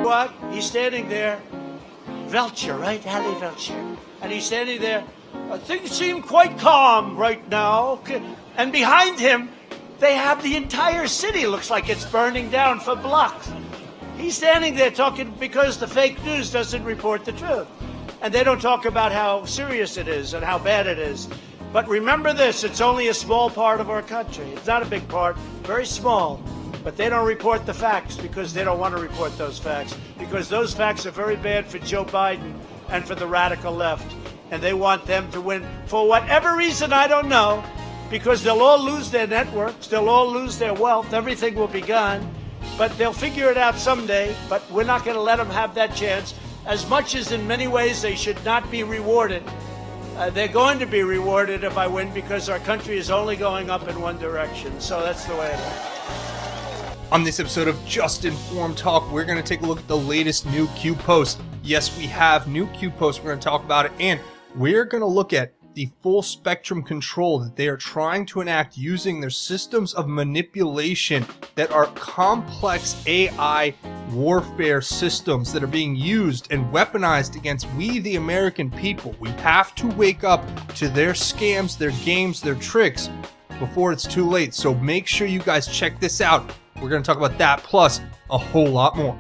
what? He's standing there. Velcher, right? Harry Velcher. And he's standing there. Things seem quite calm right now. And behind him, they have the entire city. Looks like it's burning down for blocks. He's standing there talking because the fake news doesn't report the truth. And they don't talk about how serious it is and how bad it is. But remember this, it's only a small part of our country. It's not a big part, very small. But they don't report the facts because they don't want to report those facts. Because those facts are very bad for Joe Biden and for the radical left. And they want them to win for whatever reason, I don't know. Because they'll all lose their networks, they'll all lose their wealth, everything will be gone. But they'll figure it out someday, but we're not going to let them have that chance. As much as in many ways they should not be rewarded, they're going to be rewarded if I win because our country is only going up in one direction. So that's the way it is. On this episode of Just Informed Talk, we're going to take a look at the latest new Q post. Yes, we have new Q posts. We're going to talk about it, and we're going to look at the full spectrum control that they are trying to enact using their systems of manipulation that are complex AI warfare systems that are being used and weaponized against we, the American people. We have to wake up to their scams, their games, their tricks before it's too late. So make sure you guys check this out. We're going to talk about that plus a whole lot more.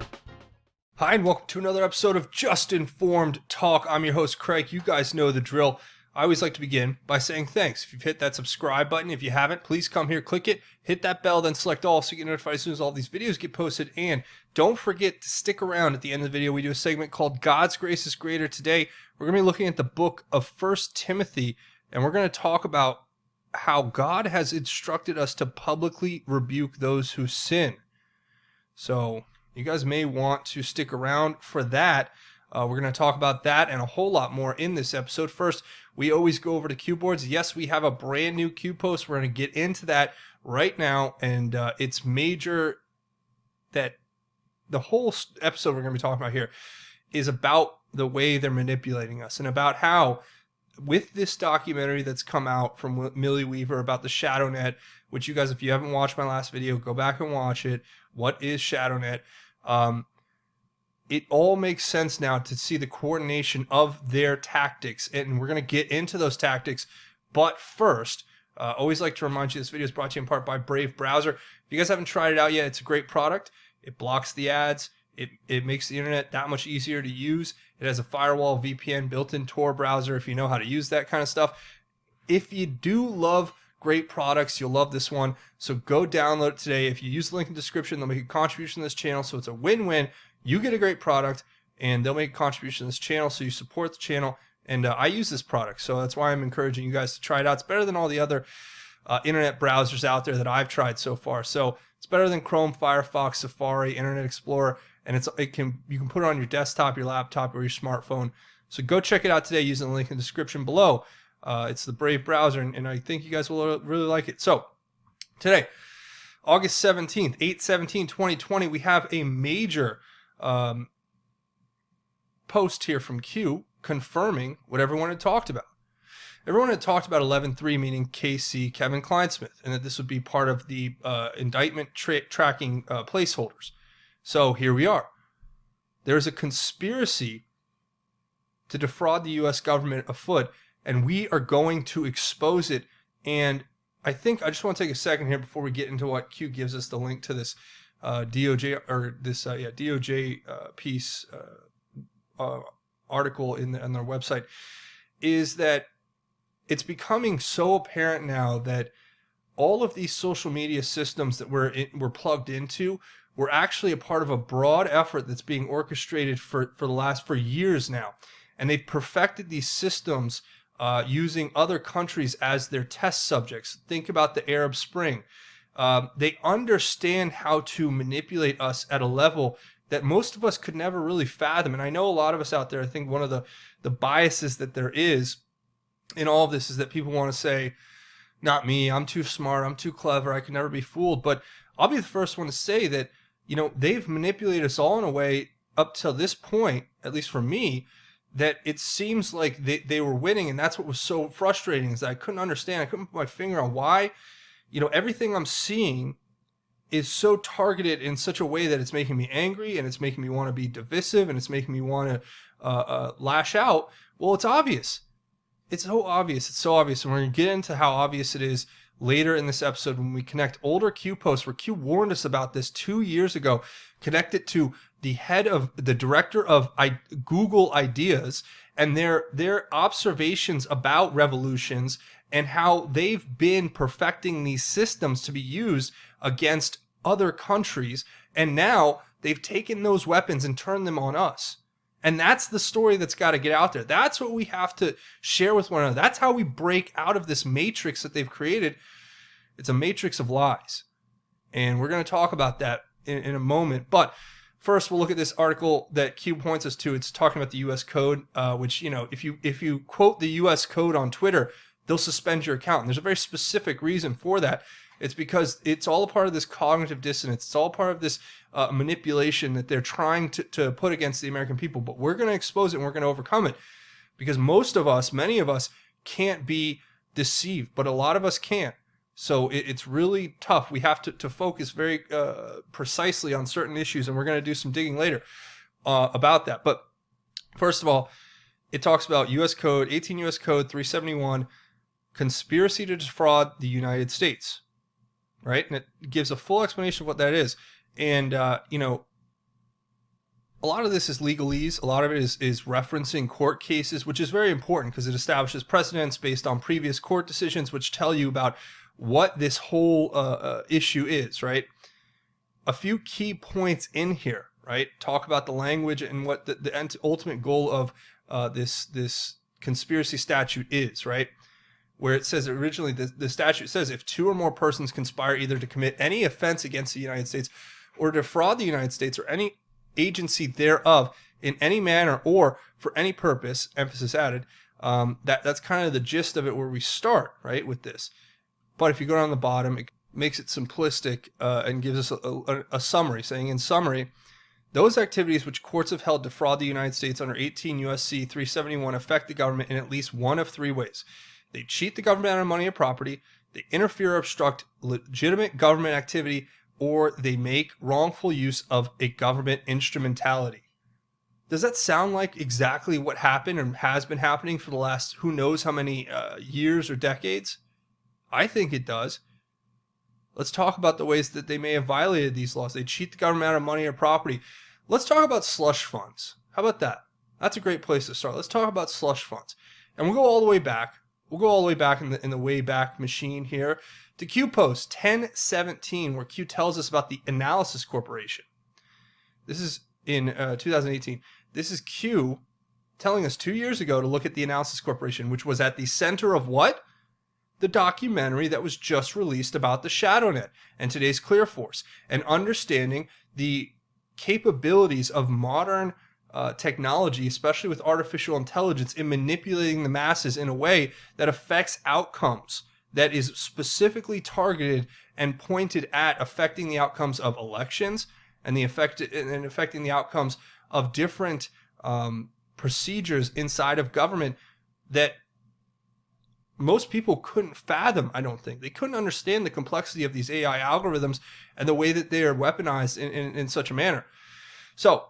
Hi, and welcome to another episode of Just Informed Talk. I'm your host, Craig. You guys know the drill. I always like to begin by saying thanks. If you've hit that subscribe button, if you haven't, please come here, click it, hit that bell, then select all so you get notified as soon as all these videos get posted. And don't forget to stick around at the end of the video. We do a segment called God's Grace is Greater. Today, we're going to be looking at the book of 1 Timothy, and we're going to talk about how God has instructed us to publicly rebuke those who sin. So you guys may want to stick around for that. We're going to talk about that and a whole lot more in this episode. First, we always go over to Q boards. Yes, we have a brand new Q post. We're going to get into that right now. And it's major that the whole episode we're going to be talking about here is about the way they're manipulating us and about how with this documentary that's come out from Millie Weaver about the ShadowNet, which you guys, if you haven't watched my last video, go back and watch it. What is ShadowNet? It all makes sense now to see the coordination of their tactics, and we're going to get into those tactics. But first, always like to remind you this video is brought to you in part by Brave Browser. If you guys haven't tried it out yet, it's a great product. It blocks the ads. It makes the internet that much easier to use. It has a firewall, VPN, built-in Tor browser if you know how to use that kind of stuff. If you do love great products, you'll love this one. So go download it today. If you use the link in the description, they'll make a contribution to this channel. So it's a win-win. You get a great product, and they'll make a contribution to this channel, so you support the channel. And I use this product, so that's why I'm encouraging you guys to try it out. It's better than all the other internet browsers out there that I've tried so far. So it's better than Chrome, Firefox, Safari, Internet Explorer, and you can put it on your desktop, your laptop, or your smartphone. So go check it out today using the link in the description below. It's the Brave browser, and I think you guys will really like it. So today, August 17th, 8/17/2020, we have a major post here from Q confirming what everyone had talked about. Everyone had talked about 11-3, meaning KC Kevin Kleinsmith, and that this would be part of the indictment tracking placeholders. So here we are. There's a conspiracy to defraud the U.S. government afoot, and we are going to expose it. And I think I just want to take a second here before we get into what Q gives us the link to this DOJ or this DOJ piece article on their website, is that it's becoming so apparent now that all of these social media systems that we're plugged into were actually a part of a broad effort that's being orchestrated for years now, and they've perfected these systems using other countries as their test subjects. Think about the Arab Spring. They understand how to manipulate us at a level that most of us could never really fathom. And I know a lot of us out there, I think one of the biases that there is in all of this is that people want to say, not me, I'm too smart, I'm too clever, I can never be fooled. But I'll be the first one to say that, they've manipulated us all in a way up till this point, at least for me, that it seems like they were winning. And that's what was so frustrating, is that I couldn't understand. I couldn't put my finger on why. Everything I'm seeing is so targeted in such a way that it's making me angry, and it's making me want to be divisive, and it's making me want to lash out. Well, it's obvious. It's so obvious. It's so obvious. And we're going to get into how obvious it is later in this episode when we connect older Q posts where Q warned us about this 2 years ago, connect it to the director of Google Ideas and their observations about revolutions and how they've been perfecting these systems to be used against other countries. And now they've taken those weapons and turned them on us. And that's the story that's got to get out there. That's what we have to share with one another. That's how we break out of this matrix that they've created. It's a matrix of lies. And we're going to talk about that in a moment. But first, we'll look at this article that Q points us to. It's talking about the U.S. Code, which, you know, if you quote the U.S. Code on Twitter, they'll suspend your account. And there's a very specific reason for that. It's because it's all a part of this cognitive dissonance. It's all part of this manipulation that they're trying to put against the American people. But we're going to expose it and we're going to overcome it. Because many of us can't be deceived, but a lot of us can't. So it's really tough. We have to focus very precisely on certain issues, and we're going to do some digging later about that. But first of all, it talks about U.S. Code, 18 U.S. Code 371, conspiracy to defraud the United States. Right? And it gives a full explanation of what that is. And, you know, a lot of this is legalese. A lot of it is referencing court cases, which is very important because it establishes precedents based on previous court decisions, which tell you about what this whole issue is, right? A few key points in here, right? Talk about the language and what the ultimate goal of this conspiracy statute is, right? Where it says originally the statute says if two or more persons conspire either to commit any offense against the United States or defraud the United States or any agency thereof in any manner or for any purpose, emphasis added, that's kind of the gist of it where we start, right, with this. But if you go down the bottom, it makes it simplistic and gives us a summary, saying in summary, those activities which courts have held defraud the United States under 18 U.S.C. 371 affect the government in at least one of three ways. They cheat the government out of money or property, they interfere or obstruct legitimate government activity, or they make wrongful use of a government instrumentality. Does that sound like exactly what happened and has been happening for the last who knows how many years or decades? I think it does. Let's talk about the ways that they may have violated these laws. They cheat the government out of money or property. Let's talk about slush funds. How about that? That's a great place to start. Let's talk about slush funds. And we'll go all the way back. We'll go all the way back in the way back machine here to Q Post 1017, where Q tells us about the Analysis Corporation. This is in 2018. This is Q telling us 2 years ago to look at the Analysis Corporation, which was at the center of what? The documentary that was just released about the ShadowNet and today's Clear Force, and understanding the capabilities of modern technology, especially with artificial intelligence, in manipulating the masses in a way that affects outcomes, that is specifically targeted and pointed at affecting the outcomes of elections and affecting the outcomes of different procedures inside of government that most people couldn't fathom. I don't think they couldn't understand the complexity of these AI algorithms and the way that they are weaponized in such a manner. So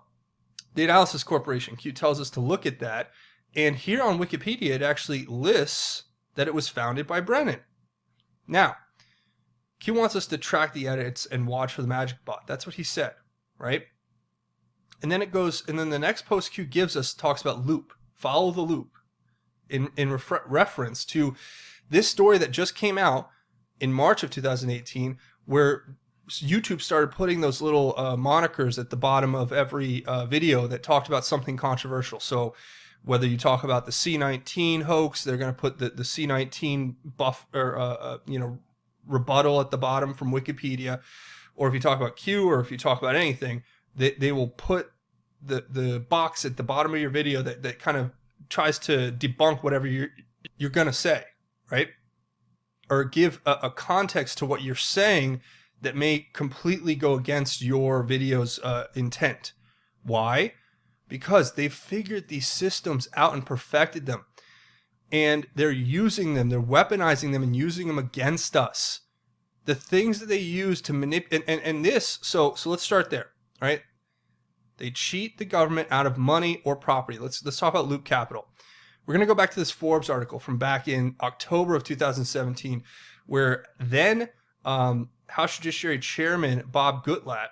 the Analysis Corporation, Q tells us to look at that. And here on Wikipedia, it actually lists that it was founded by Brennan. Now, Q wants us to track the edits and watch for the magic bot. That's what he said, right? And then it goes, and then the next post Q gives us talks about loop, follow the loop, in reference to this story that just came out in March of 2018, where YouTube started putting those little monikers at the bottom of every video that talked about something controversial. So whether you talk about the C-19 hoax, they're going to put the C-19 rebuttal at the bottom from Wikipedia, or if you talk about Q, or if you talk about anything, they will put the box at the bottom of your video that kind of tries to debunk whatever you're going to say, right? Or give a context to what you're saying that may completely go against your video's intent. Why? Because they've figured these systems out and perfected them. And they're using them, they're weaponizing them and using them against us. the things that they use to manipulate, and this, so let's start there, right? They cheat the government out of money or property. Let's talk about Loop Capital. We're going to go back to this Forbes article from back in October of 2017, where then House Judiciary Chairman Bob Goodlatte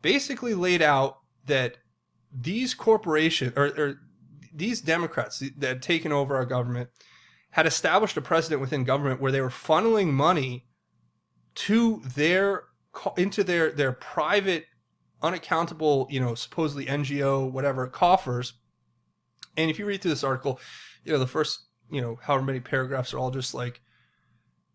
basically laid out that these corporations, or these Democrats that had taken over our government, had established a precedent within government where they were funneling money to into their private, unaccountable, supposedly NGO, whatever, coffers. And if you read through this article, the first, however many paragraphs are all just like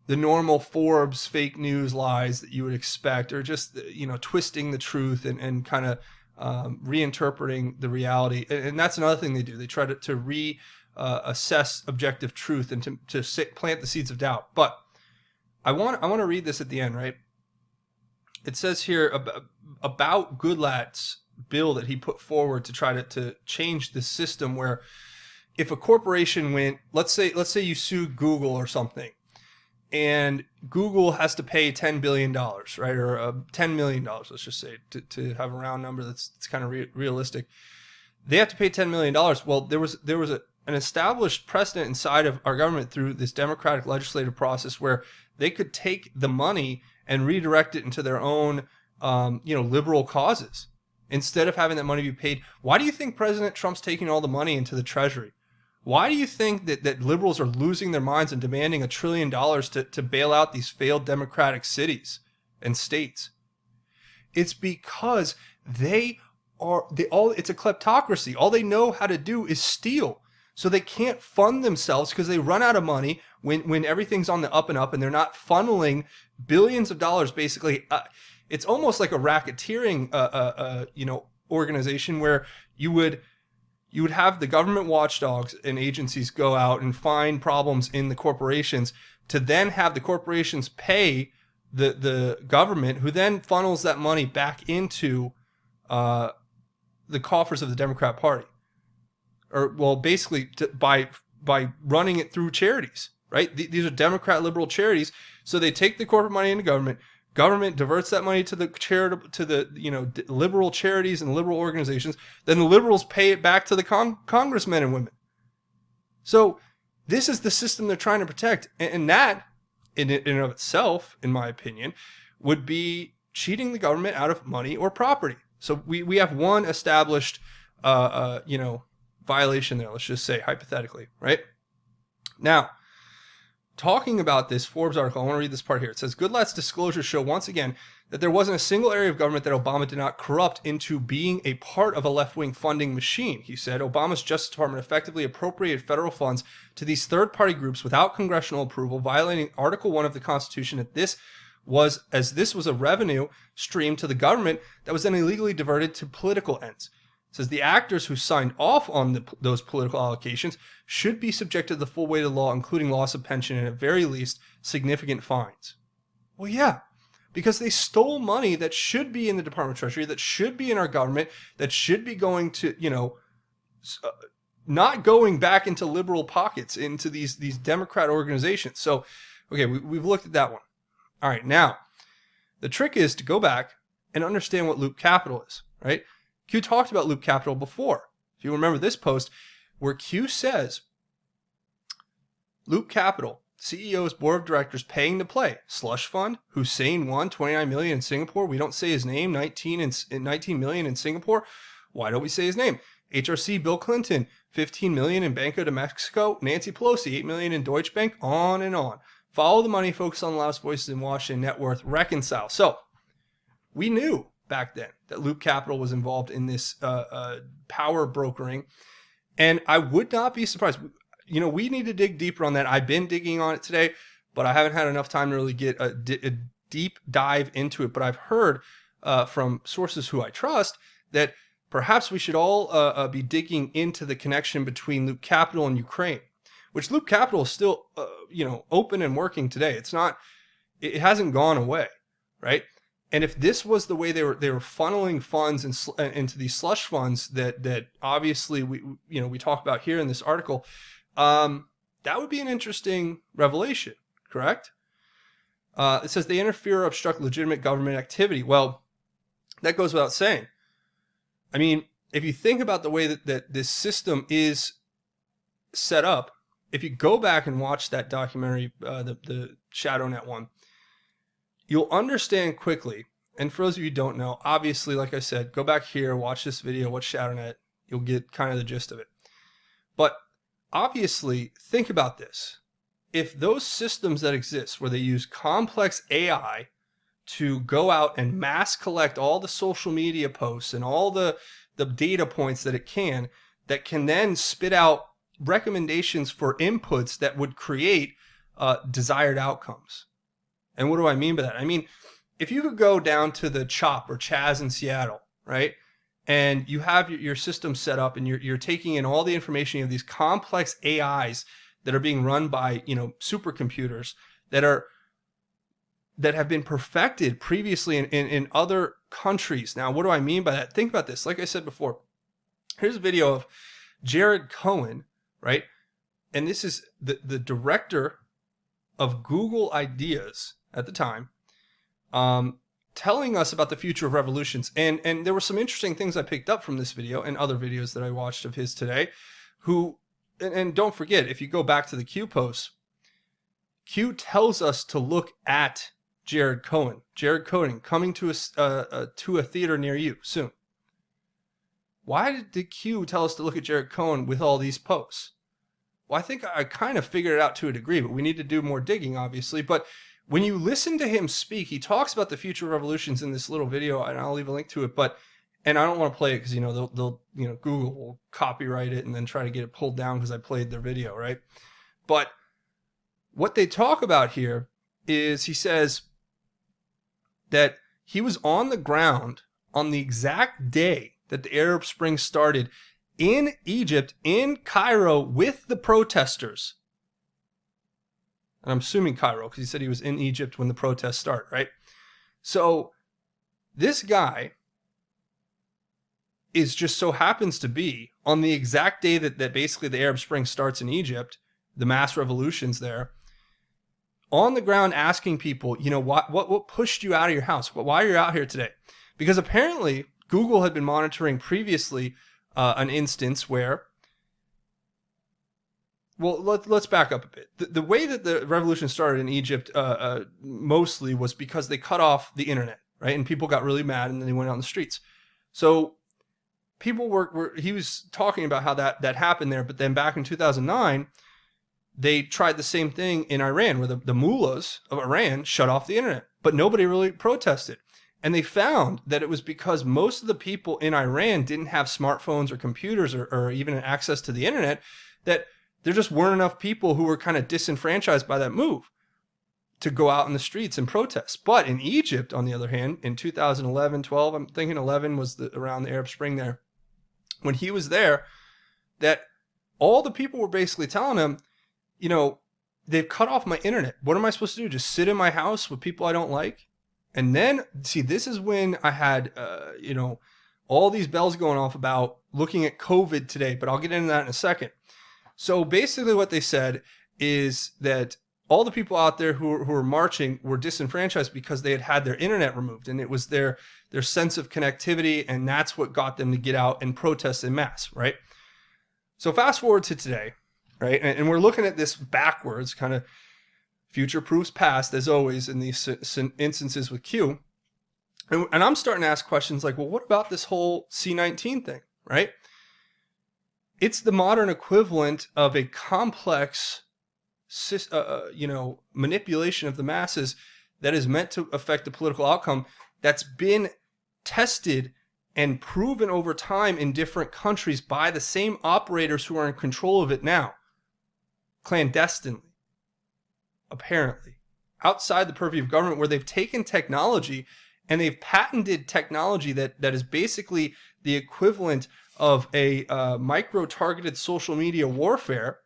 the normal Forbes fake news lies that you would expect, or just, twisting the truth and kind of reinterpreting the reality. And that's another thing they do. They try to assess objective truth and to plant the seeds of doubt. But I want to read this at the end, right? It says here about Goodlatte's bill that he put forward to try to change the system, where if a corporation went, let's say you sue Google or something, and Google has to pay $10 billion, right? Or $10 million, let's just say, to have a round number that's kind of realistic. They have to pay $10 million. Well, there was an established precedent inside of our government through this democratic legislative process where they could take the money and redirect it into their own, liberal causes instead of having that money be paid. Why do you think President Trump's taking all the money into the Treasury? Why do you think that liberals are losing their minds and demanding $1 trillion to bail out these failed democratic cities and states? It's because it's a kleptocracy. All they know how to do is steal. So they can't fund themselves because they run out of money when everything's on the up and up, and they're not funneling billions of dollars. Basically, it's almost like a racketeering, organization where you would have the government watchdogs and agencies go out and find problems in the corporations to then have the corporations pay the government, who then funnels that money back into the coffers of the Democrat Party. Or, well, basically by running it through charities, right? These are Democrat liberal charities. So they take the corporate money into government. Government diverts that money to the liberal charities and liberal organizations. Then the liberals pay it back to the congressmen and women. So this is the system they're trying to protect, and that, in and of itself, in my opinion, would be cheating the government out of money or property. So we have one established, violation there, let's just say, hypothetically, right? Now, talking about this Forbes article, I want to read this part here. It says, Goodlatte's disclosures show once again that there wasn't a single area of government that Obama did not corrupt into being a part of a left-wing funding machine. He said Obama's Justice Department effectively appropriated federal funds to these third-party groups without congressional approval, violating Article 1 of the Constitution, that this was a revenue stream to the government that was then illegally diverted to political ends. It says the actors who signed off on those political allocations should be subjected to the full weight of the law, including loss of pension and, at very least, significant fines. Well, yeah, because they stole money that should be in the Department of Treasury, that should be in our government, that should be going to, not going back into liberal pockets, into these Democrat organizations. So, okay, we've looked at that one. All right, now, the trick is to go back and understand what Loop Capital is, right? Q talked about Loop Capital before. If you remember this post, where Q says, Loop Capital, CEO's board of directors paying to play. Slush fund, Hussein won 29 million in Singapore. We don't say his name, 19 million in Singapore. Why don't we say his name? HRC, Bill Clinton, 15 million in Banco de Mexico. Nancy Pelosi, 8 million in Deutsche Bank, on and on. Follow the money, focus on the loudest voices in Washington, net worth, reconcile. So we knew back then that Loop Capital was involved in this power brokering. And I would not be surprised. We need to dig deeper on that. I've been digging on it today, but I haven't had enough time to really get a deep dive into it. But I've heard from sources who I trust that perhaps we should all be digging into the connection between Loop Capital and Ukraine, which Loop Capital is still, open and working today. It hasn't gone away, right? And if this was the way they were funneling funds into these slush funds that obviously we talk about here in this article, that would be an interesting revelation, correct? It says they interfere or obstruct legitimate government activity. Well, that goes without saying. I mean, if you think about the way that this system is set up, if you go back and watch that documentary, the ShadowNet one, you'll understand quickly. And for those of you who don't know, obviously, like I said, go back here, watch this video, watch ShadowNet. You'll get kind of the gist of it. But obviously, think about this. If those systems that exist where they use complex AI to go out and mass collect all the social media posts and all the data points that it can, that can then spit out recommendations for inputs that would create desired outcomes. And what do I mean by that? I mean, if you could go down to the CHOP or Chaz in Seattle, right? And you have your system set up and you're taking in all the information of these complex AIs that are being run by, supercomputers that have been perfected previously in other countries. Now, what do I mean by that? Think about this. Like I said before, here's a video of Jared Cohen, right? And this is the director of Google Ideas at the time, telling us about the future of revolutions. And there were some interesting things I picked up from this video and other videos that I watched of his today. And don't forget, if you go back to the Q posts, Q tells us to look at Jared Cohen. Jared Cohen coming to a theater near you soon. Why did Q tell us to look at Jared Cohen with all these posts? Well, I think I kind of figured it out to a degree, but we need to do more digging, obviously. But when you listen to him speak, he talks about the future of revolutions in this little video, and I'll leave a link to it. And I don't want to play it because they'll Google will copyright it and then try to get it pulled down because I played their video, right? But what they talk about here is he says that he was on the ground on the exact day that the Arab Spring started in Egypt, in Cairo, with the protesters. And I'm assuming Cairo because he said he was in Egypt when the protests start, right? So this guy is just so happens to be on the exact day that basically the Arab Spring starts in Egypt, the mass revolutions there, on the ground asking people, what pushed you out of your house? Why are you out here today? Because apparently Google had been monitoring previously an instance where, well, let's back up a bit. The way that the revolution started in Egypt mostly was because they cut off the internet, right? And people got really mad and then they went out on the streets. So people he was talking about how that happened there, but then back in 2009, they tried the same thing in Iran where the mullahs of Iran shut off the internet, but nobody really protested. And they found that it was because most of the people in Iran didn't have smartphones or computers or even access to the internet, that there just weren't enough people who were kind of disenfranchised by that move to go out in the streets and protest. But in Egypt, on the other hand, in 2011, 12, I'm thinking 11 was around the Arab Spring there, when he was there, that all the people were basically telling him, they've cut off my internet. What am I supposed to do? Just sit in my house with people I don't like? And then, see, this is when I had, all these bells going off about looking at COVID today, but I'll get into that in a second. So basically what they said is that all the people out there who were marching were disenfranchised because they had their internet removed, and it was their sense of connectivity, and that's what got them to get out and protest en masse, right? So fast forward to today, right? And we're looking at this backwards, kind of future proofs past, as always in these instances with Q. And I'm starting to ask questions like, well, what about this whole C-19 thing, right? It's the modern equivalent of a complex, manipulation of the masses that is meant to affect the political outcome that's been tested and proven over time in different countries by the same operators who are in control of it now, clandestinely, apparently, outside the purview of government, where they've taken technology and they've patented technology that is basically the equivalent of a micro-targeted social media warfare,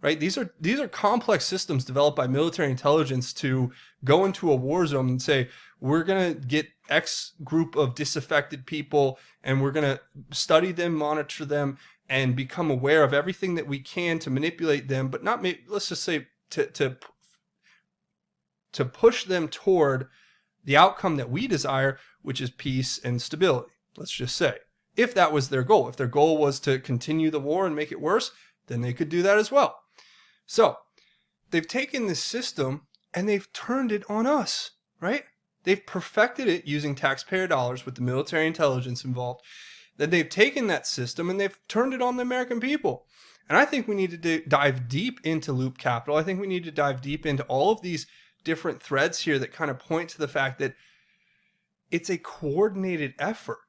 right? These are complex systems developed by military intelligence to go into a war zone and say, we're going to get X group of disaffected people and we're going to study them, monitor them, and become aware of everything that we can to manipulate them, but not, let's just say, to to push them toward the outcome that we desire, which is peace and stability. Let's just say, if that was their goal, if their goal was to continue the war and make it worse, then they could do that as well. So they've taken this system and they've turned it on us, right? They've perfected it using taxpayer dollars with the military intelligence involved. Then they've taken that system and they've turned it on the American people. And I think we need to dive deep into Loop Capital. I think we need to dive deep into all of these different threads here that kind of point to the fact that it's a coordinated effort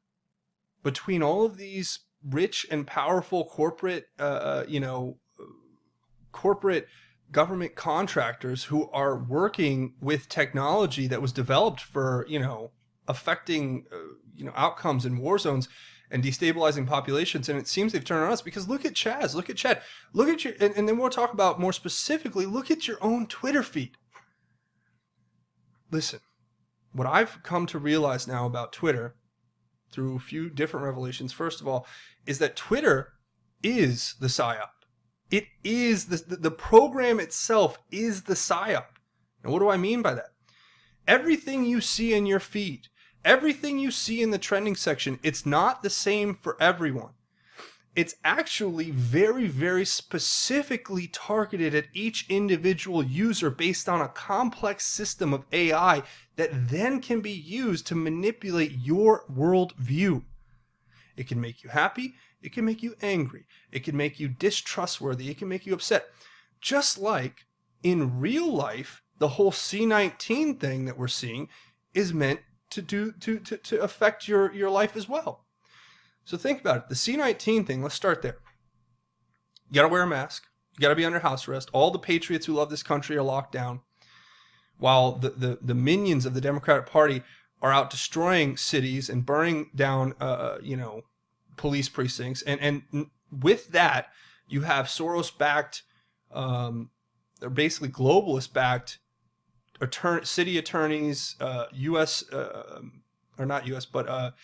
between all of these rich and powerful corporate, corporate government contractors who are working with technology that was developed for, affecting, outcomes in war zones and destabilizing populations. And it seems they've turned on us because look at Chaz, look at Chad, look at your, and then we'll talk about more specifically, look at your own Twitter feed. Listen, what I've come to realize now about Twitter through a few different revelations, first of all, is that Twitter is the PSYOP. It is the program itself is the PSYOP. And what do I mean by that? Everything you see in your feed, everything you see in the trending section, it's not the same for everyone. It's actually very, very specifically targeted at each individual user based on a complex system of AI that then can be used to manipulate your worldview. It can make you happy. It can make you angry. It can make you distrustworthy. It can make you upset. Just like in real life, the whole C-19 thing that we're seeing is meant to affect your life as well. So think about it. The C-19 thing, let's start there. You got to wear a mask. You got to be under house arrest. All the patriots who love this country are locked down, while the minions of the Democratic Party are out destroying cities and burning down, police precincts. And with that, you have Soros-backed, or basically globalist-backed city attorneys, U.S. Or not U.S., but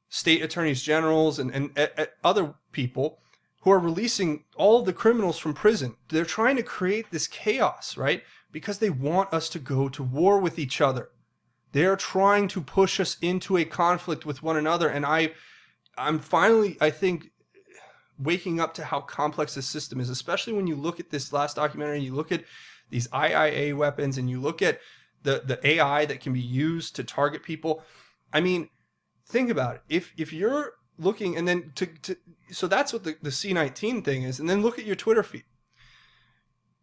state attorneys generals and other people who are releasing all of the criminals from prison. They're trying to create this chaos, right? Because they want us to go to war with each other. They're trying to push us into a conflict with one another. And I'm finally, I think, waking up to how complex this system is, especially when you look at this last documentary, you look at these IIA weapons, and you look at the AI that can be used to target people. I mean, think about it. If you're looking, and then so that's what the C-19 thing is, and then look at your Twitter feed.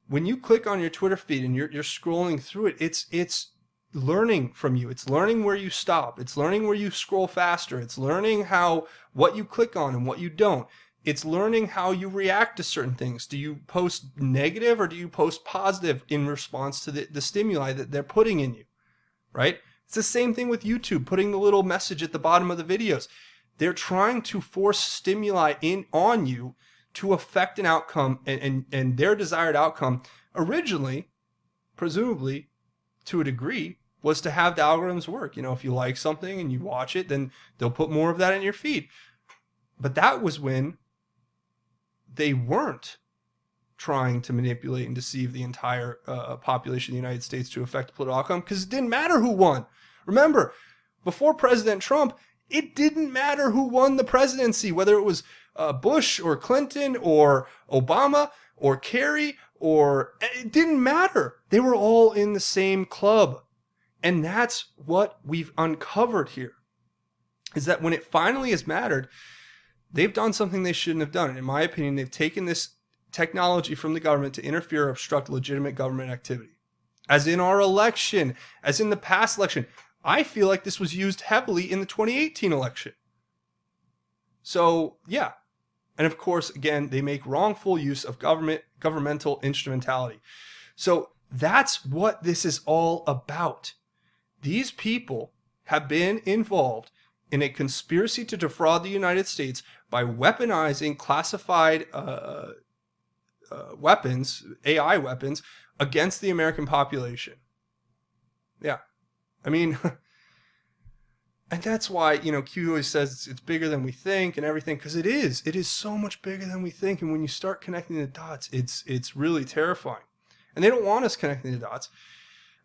When you click on your Twitter feed and you're scrolling through it, it's learning from you. It's learning where you stop. It's learning where you scroll faster. It's learning what you click on and what you don't. It's learning how you react to certain things. Do you post negative or do you post positive in response to the stimuli that they're putting in you, right? It's the same thing with YouTube, putting the little message at the bottom of the videos. They're trying to force stimuli on you to affect an outcome and their desired outcome originally, presumably to a degree, was to have the algorithms work. If you like something and you watch it, then they'll put more of that in your feed. But that was when they weren't trying to manipulate and deceive the entire population of the United States to affect the political outcome, because it didn't matter who won. Remember, before President Trump, it didn't matter who won the presidency, whether it was Bush or Clinton or Obama or Kerry, it didn't matter. They were all in the same club. And that's what we've uncovered here, is that when it finally has mattered, they've done something they shouldn't have done. And in my opinion, they've taken this technology from the government to interfere or obstruct legitimate government activity. As in our election, as in the past election. I feel like this was used heavily in the 2018 election. So, yeah. And of course, again, they make wrongful use of governmental instrumentality. So that's what this is all about. These people have been involved in a conspiracy to defraud the United States by weaponizing classified weapons, AI weapons, against the American population. Yeah. I mean, and that's why, Q always says it's bigger than we think and everything, because it is. It is so much bigger than we think. And when you start connecting the dots, it's really terrifying. And they don't want us connecting the dots.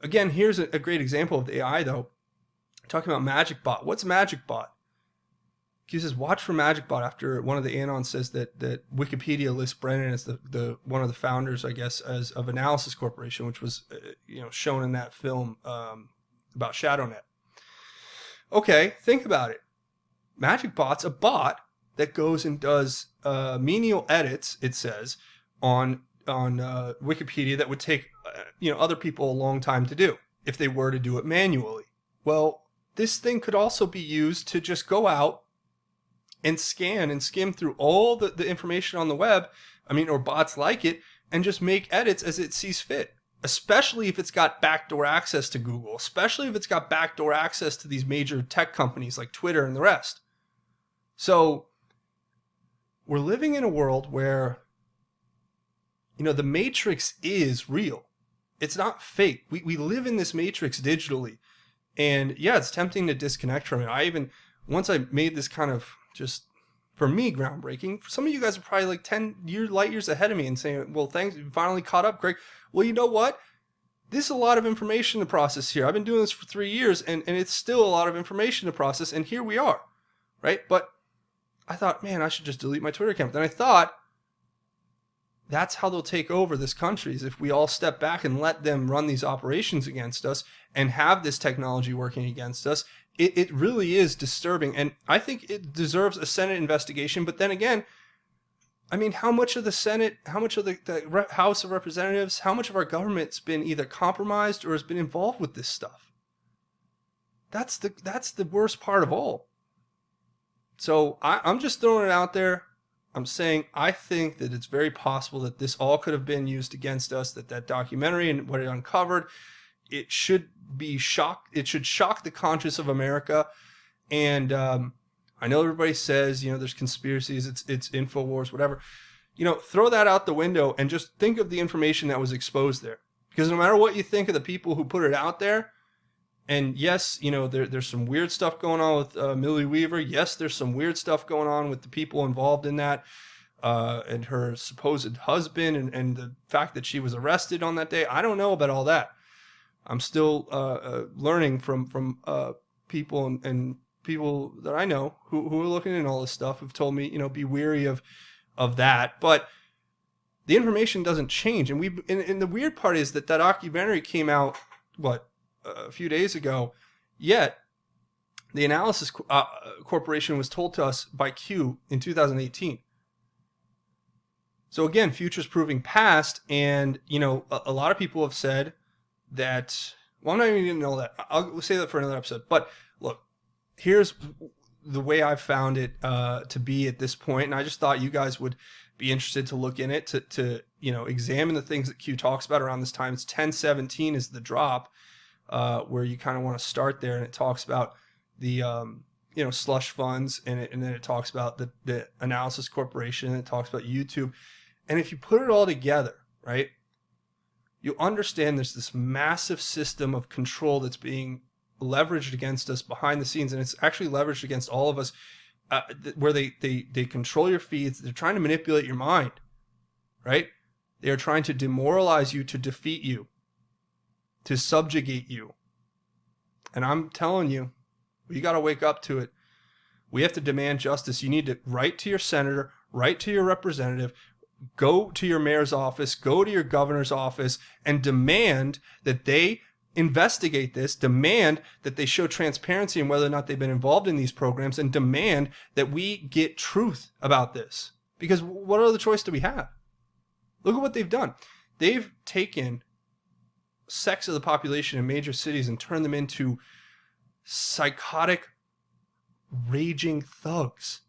Again, here's a great example of the AI though. Talking about MagicBot. What's MagicBot? Q says, watch for MagicBot after one of the Anons says that Wikipedia lists Brennan as the one of the founders, I guess, as of Analysis Corporation, which was shown in that film about ShadowNet. Okay, think about it. MagicBot's a bot that goes and does menial edits, it says, on Wikipedia that would take other people a long time to do if they were to do it manually. Well, this thing could also be used to just go out and scan and skim through all the information on the web, or bots like it, and just make edits as it sees fit. Especially if it's got backdoor access to Google, especially if it's got backdoor access to these major tech companies like Twitter and the rest. So we're living in a world where, the matrix is real. It's not fake. We live in this matrix digitally. And yeah, it's tempting to disconnect from it. Once I made this kind of, just for me, groundbreaking. For some of you guys are probably like 10 light years ahead of me and saying, well, thanks, you finally caught up, Greg. Well, you know what? There's a lot of information to process here. I've been doing this for 3 years, and it's still a lot of information to process, and here we are, right? But I thought, man, I should just delete my Twitter account. Then I thought, that's how they'll take over this country, is if we all step back and let them run these operations against us and have this technology working against us. It really is disturbing, and I think it deserves a Senate investigation. But then again, how much of the Senate, how much of the House of Representatives, how much of our government's been either compromised or has been involved with this stuff? That's the worst part of all. So I'm just throwing it out there. I'm saying I think that it's very possible that this all could have been used against us, that documentary and what it uncovered, it should be it should shock the conscience of America. And I know everybody says, there's conspiracies, it's InfoWars, whatever. Throw that out the window and just think of the information that was exposed there. Because no matter what you think of the people who put it out there, and yes, there's some weird stuff going on with Millie Weaver. Yes, there's some weird stuff going on with the people involved in that, and her supposed husband, and the fact that she was arrested on that day. I don't know about all that. I'm still learning from people and people that I know who are looking into all this stuff have told me, be wary of that. But the information doesn't change. And the weird part is that documentary came out, a few days ago, yet the Analysis Corporation was told to us by Q in 2018. So again, future's proving past, and a lot of people have said that, well, I'm not even going to know that. I'll say that for another episode. But look, here's the way I've found it to be at this point, and I just thought you guys would be interested to look in it, to examine the things that Q talks about around this time. It's 1017 is the drop, where you kind of want to start there, and it talks about the slush funds, and then it talks about the Analysis Corporation, and it talks about YouTube. And if you put it all together, right, you understand there's this massive system of control that's being leveraged against us behind the scenes, and it's actually leveraged against all of us, where they control your feeds. They're trying to manipulate your mind, right? They are trying to demoralize you, to defeat you, to subjugate you. And I'm telling you, we got to wake up to it. We have to demand justice. You need to write to your senator, write to your representative, go to your mayor's office, go to your governor's office, and demand that they investigate this, demand that they show transparency in whether or not they've been involved in these programs, and demand that we get truth about this. Because what other choice do we have? Look at what they've done. They've taken sects of the population in major cities and turned them into psychotic, raging thugs.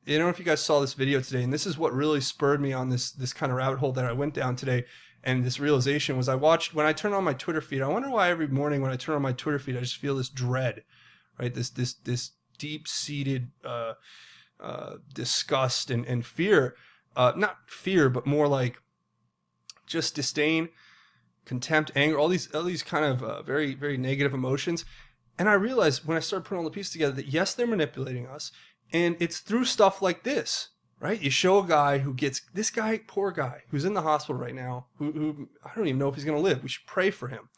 I don't know if you guys saw this video today, and this is what really spurred me on this kind of rabbit hole that I went down today. And this realization was, when I turn on my Twitter feed, I wonder why every morning when I turn on my Twitter feed, I just feel this dread, right? This deep-seated disgust and fear. Not fear, but more like just disdain, contempt, anger, all these kind of very, very negative emotions. And I realized when I started putting all the pieces together that yes, they're manipulating us. And it's through stuff like this, right? You show a guy who gets, this guy, poor guy, who's in the hospital right now, who I don't even know if he's going to live. We should pray for him.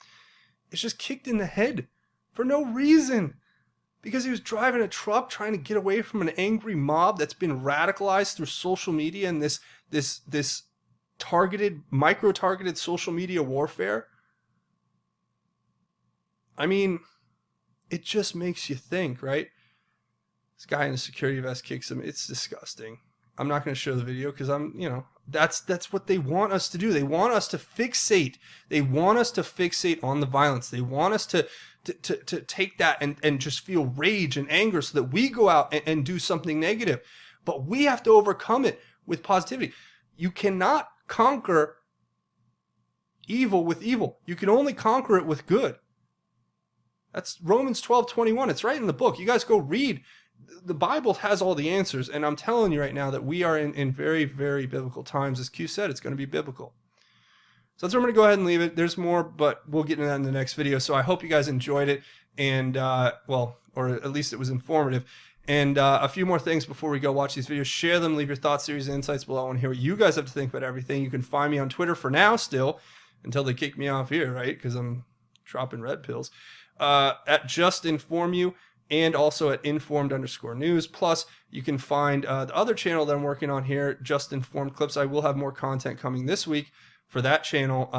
is just kicked in the head for no reason. Because he was driving a truck trying to get away from an angry mob that's been radicalized through social media and this targeted, micro-targeted social media warfare. I mean, it just makes you think, right? This guy in a security vest kicks him. It's disgusting. I'm not going to show the video because that's what they want us to do. They want us to fixate. They want us to fixate on the violence. They want us to take that and just feel rage and anger so that we go out and do something negative. But we have to overcome it with positivity. You cannot conquer evil with evil. You can only conquer it with good. That's Romans 12:21. It's right in the book. You guys go read. The Bible has all the answers, and I'm telling you right now that we are in very, very biblical times. As Q said, it's going to be biblical. So that's where I'm going to go ahead and leave it. There's more, but we'll get into that in the next video. So I hope you guys enjoyed it, and or at least it was informative. And a few more things before we go watch these videos. Share them, leave your thoughts, theories, and insights below. I want to hear what you guys have to think about everything. You can find me on Twitter for now still, until they kick me off here, right? Because I'm dropping red pills. At JustinFormeD, and also at informed_news. Plus, you can find the other channel that I'm working on here, JustinFormed Clips. I will have more content coming this week for that channel.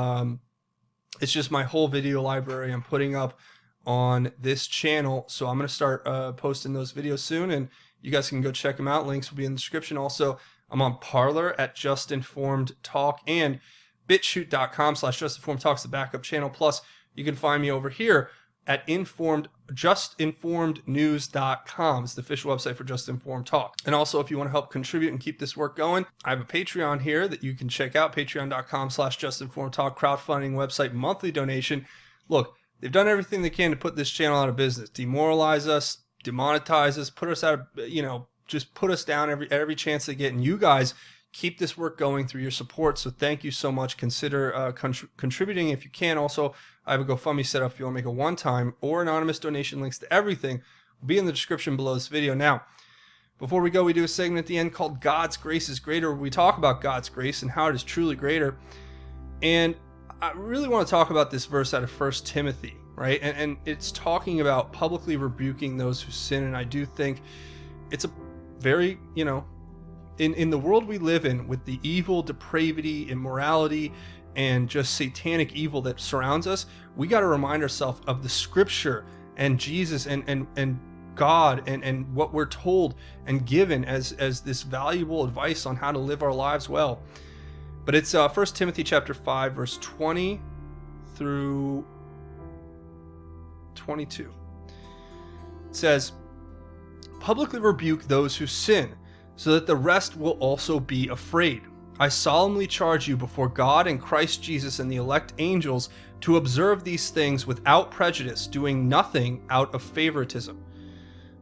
It's just my whole video library I'm putting up on this channel. So I'm going to start posting those videos soon, and you guys can go check them out. Links will be in the description. Also, I'm on Parlor at JustinFormed Talk, and BITCHUTE.com/JustinFormed Talk's the backup channel. Plus, you can find me over here at JustinFormedNews.com. It's the official website for Just Informed Talk. And also, if you want to help contribute and keep this work going, I have a Patreon here that you can check out, patreon.com/JustinFormedTalk, crowdfunding website, monthly donation. Look, they've done everything they can to put this channel out of business, demoralize us, demonetize us, put us out of, just put us down every chance they get. And you guys keep this work going through your support. So thank you so much. Consider contributing if you can. Also, I have a GoFundMe set up if you want to make a one-time or anonymous donation. Links to everything will be in the description below this video. Now, before we go, we do a segment at the end called God's Grace is Greater, where we talk about God's grace and how it is truly greater. And I really want to talk about this verse out of 1 Timothy, right? And it's talking about publicly rebuking those who sin. And I do think it's a very, in the world we live in, with the evil, depravity, immorality, and just satanic evil that surrounds us, we got to remind ourselves of the scripture and Jesus and God and what we're told and given as this valuable advice on how to live our lives well. But it's 1 Timothy chapter 5, verse 20 through 22. It says, "Publicly rebuke those who sin, so that the rest will also be afraid. I solemnly charge you before God and Christ Jesus and the elect angels to observe these things without prejudice, doing nothing out of favoritism.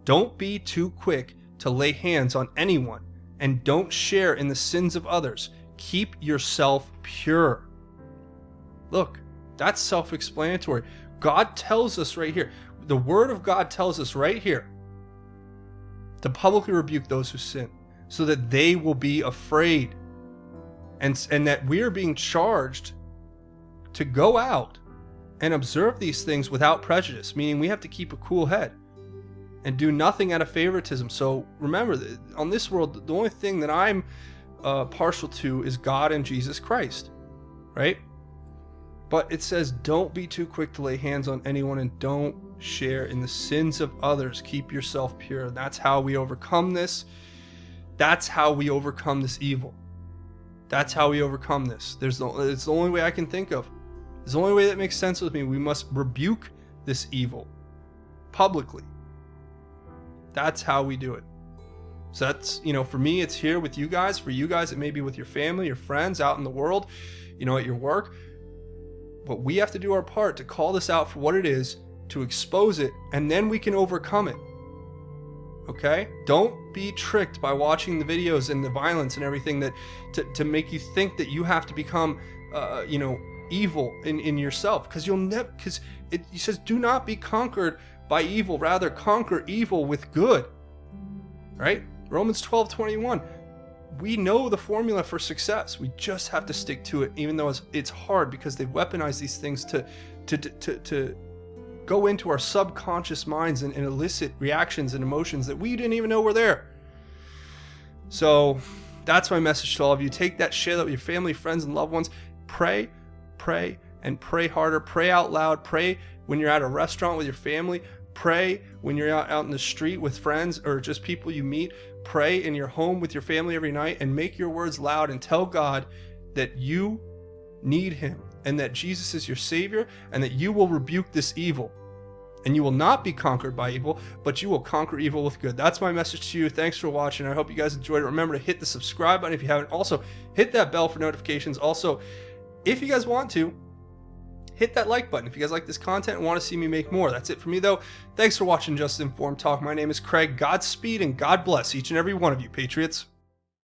Don't be too quick to lay hands on anyone, and don't share in the sins of others. Keep yourself pure." Look, that's self-explanatory. God tells us right here, the Word of God tells us right here, to publicly rebuke those who sin, so that they will be afraid. And that we are being charged to go out and observe these things without prejudice, meaning we have to keep a cool head and do nothing out of favoritism. So remember, on this world, the only thing that I'm partial to is God and Jesus Christ, right? But it says, don't be too quick to lay hands on anyone, and don't share in the sins of others. Keep yourself pure. That's how we overcome this. That's how we overcome this evil. That's how we overcome this. It's the only way I can think of. It's the only way that makes sense with me. We must rebuke this evil publicly. That's how we do it. So that's, for me, it's here with you guys. For you guys, it may be with your family, your friends, out in the world, at your work. But we have to do our part to call this out for what it is, to expose it, and then we can overcome it. Okay? Don't be tricked by watching the videos and the violence and everything that to make you think that you have to become, evil in yourself. Because you'll never. Because it says, do not be conquered by evil, rather conquer evil with good. Right? Romans 12:21. We know the formula for success. We just have to stick to it, even though it's hard, because they've weaponized these things to go into our subconscious minds and elicit reactions and emotions that we didn't even know were there. So that's my message to all of you. Take that, share that with your family, friends, and loved ones. Pray, and pray harder. Pray out loud. Pray when you're at a restaurant with your family. Pray when you're out in the street with friends or just people you meet. Pray in your home with your family every night, and make your words loud and tell God that you need him and that Jesus is your Savior, and that you will rebuke this evil. And you will not be conquered by evil, but you will conquer evil with good. That's my message to you. Thanks for watching. I hope you guys enjoyed it. Remember to hit the subscribe button if you haven't. Also, hit that bell for notifications. Also, if you guys want to, hit that like button if you guys like this content and want to see me make more. That's it for me, though. Thanks for watching Just Informed Talk. My name is Craig. Godspeed and God bless each and every one of you, Patriots.